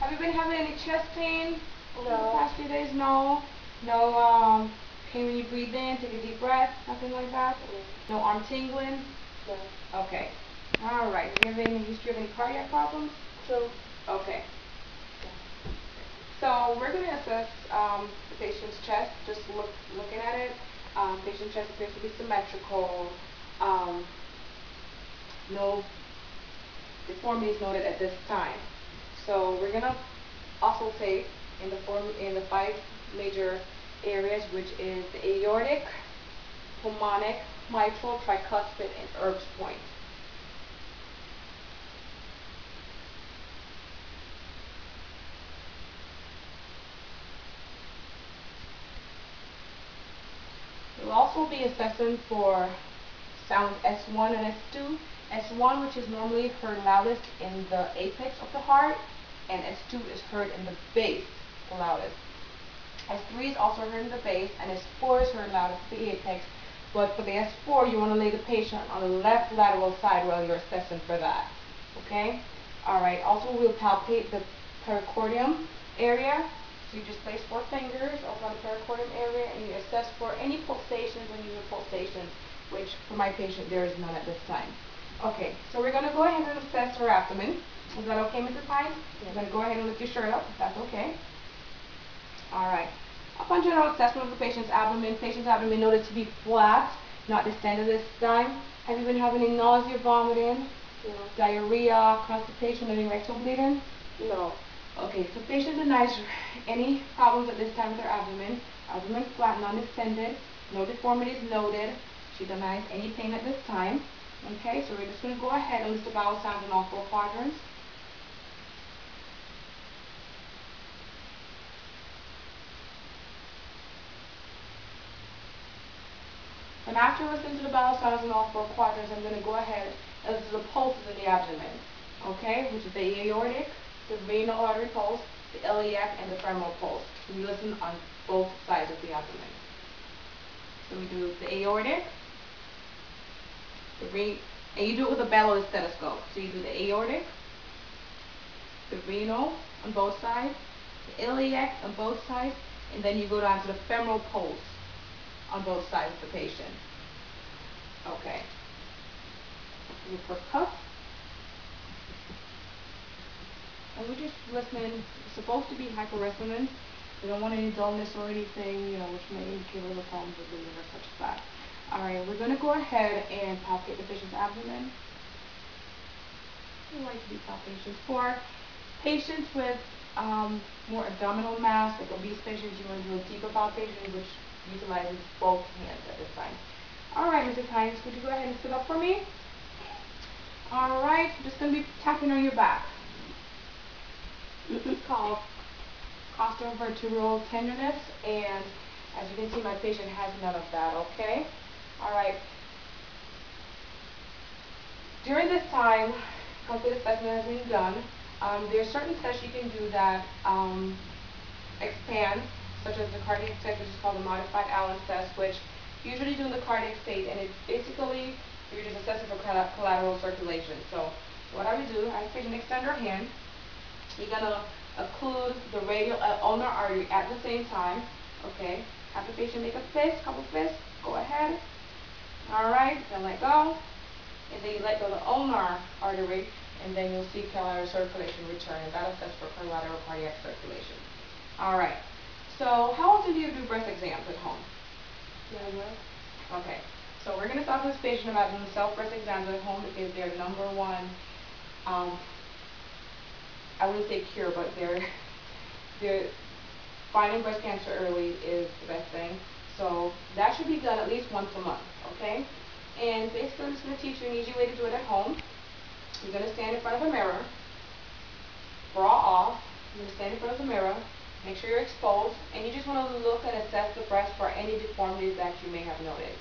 Have you been having any chest pain over the No. past few days? No. No pain when you breathe in, take a deep breath, nothing like that? No arm tingling? No. Okay. Alright. Do you have any history of any cardiac problems? So. Okay. So we're going to assess the patient's chest, just looking at it. Patient's chest appears to be symmetrical. No deformities noted at this time. So we're going to auscultate in the five major areas, which is the aortic, pulmonic, mitral, tricuspid, and Erb's point. We'll also be assessing for sound S1 and S2. S1, which is normally heard loudest in the apex of the heart, and S2 is heard in the base the loudest. S3 is also heard in the base, and S4 is heard loudest at the apex. But for the S4, you want to lay the patient on the left lateral side while you're assessing for that. Okay? Alright, also we'll palpate the pericardium area. So you just place 4 fingers over the pericardium area and you assess for any pulsations, unusual pulsations, which for my patient there is none at this time. Okay, so we're going to go ahead and assess her abdomen. Is that okay, Mrs. Hines? Yeah. I'm going to go ahead and lift your shirt up if that's okay. Alright. Upon general assessment of the patient's abdomen noted to be flat, not distended this time. Have you been having any nausea, vomiting, diarrhea, constipation, any rectal bleeding? No. Okay, so patient denies any problems at this time with her abdomen. Abdomen flat, non-distended, no deformities noted. She denies any pain at this time. Okay, so we're just going to go ahead and list the bowel sounds in all 4 quadrants. And after listening to the bowel sounds in all 4 quadrants, I'm going to go ahead and listen to the pulses in the abdomen. Okay, which is the aortic, the renal artery pulse, the iliac, and the femoral pulse. So we listen on both sides of the abdomen. So we do the aortic, and you do it with a bellows stethoscope. So you do the aortic, the renal on both sides, the iliac on both sides, and then you go down to the femoral pulse on both sides of the patient. Okay. You percuss. And we're just listening. It's supposed to be hyperresonance. We don't want any dullness or anything, which may indicate liver problems with the liver, such as that. Alright, we're going to go ahead and palpate the patient's abdomen. We like to do palpations. For patients with more abdominal mass, like obese patients, you want to do a deeper palpation, which utilizes both hands at this time. Alright, Mrs. Hines, would you go ahead and sit up for me? Alright, I'm just going to be tapping on your back. This is called costovertebral tenderness, and as you can see, my patient has none of that, okay? Alright. During this time, complete assessment has been done. There are certain tests you can do that expand, such as the cardiac test, which is called the modified Allen test, which usually do in the cardiac state, and it's basically you're just assessing for collateral circulation. So what I would do, I have the patient extend her hand. You're going to occlude the radial ulnar artery at the same time. Okay. Have the patient make a fist, couple fists. Go ahead. Alright. Then let go. And then you let go of the ulnar artery. And then you'll see collateral circulation return. And that'll assess for collateral cardiac circulation. Alright. So how often do you do breast exams at home? Never. Okay. So we're going to talk to this patient about doing self-breast exams at home because they're number one I wouldn't say cure, but they're finding breast cancer early is the best thing. So that should be done at least once a month, okay? And basically I'm just going to teach you an easy way to do it at home. You're going to stand in front of a mirror, bra off. You're going to stand in front of the mirror, make sure you're exposed, and you just want to look and assess the breast for any deformities that you may have noted.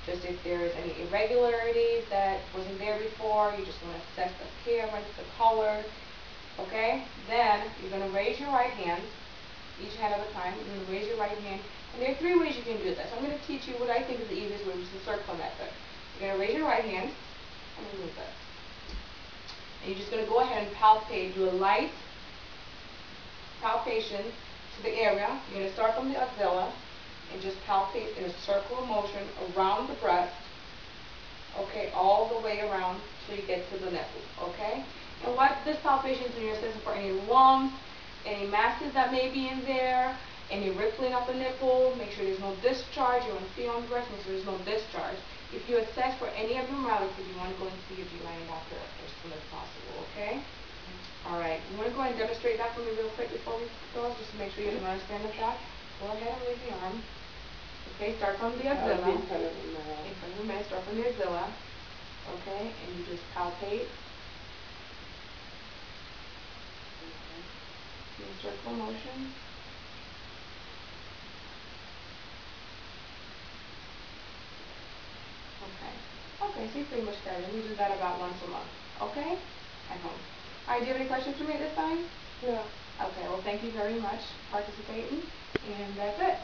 Just if there's any irregularities that wasn't there before, you just want to assess the appearance, the color. Okay, then you're going to raise your right hand, each hand at a time. You're going to raise your right hand, and there are 3 ways you can do this. I'm going to teach you what I think is the easiest way, which is the circle method. You're going to raise your right hand, and move this. And you're just going to go ahead and palpate, do a light palpation to the area. You're going to start from the axilla and just palpate in a circular motion around the breast, okay, all the way around till you get to the nipple, okay? And what this palpation is doing is assessing for any lumps, any masses that may be in there, any rippling of the nipple. Make sure there's no discharge. You want to feel on the breast, make sure there's no discharge. If you assess for any abnormalities, you want to go and see your GYN doctor as soon as possible, okay? All right, you want to go ahead and demonstrate that for me real quick before we go, just to make sure you can understand the fact. Go ahead and raise the arm. Okay, start from the axilla. In front of the mouth. Start from the axilla. Okay, and you just palpate. In a circle motion. Okay. Okay, so you pretty much got it. We do that about once a month. Okay? At home. Alright, do you have any questions for me at this time? No. Okay, well thank you very much for participating. And that's it.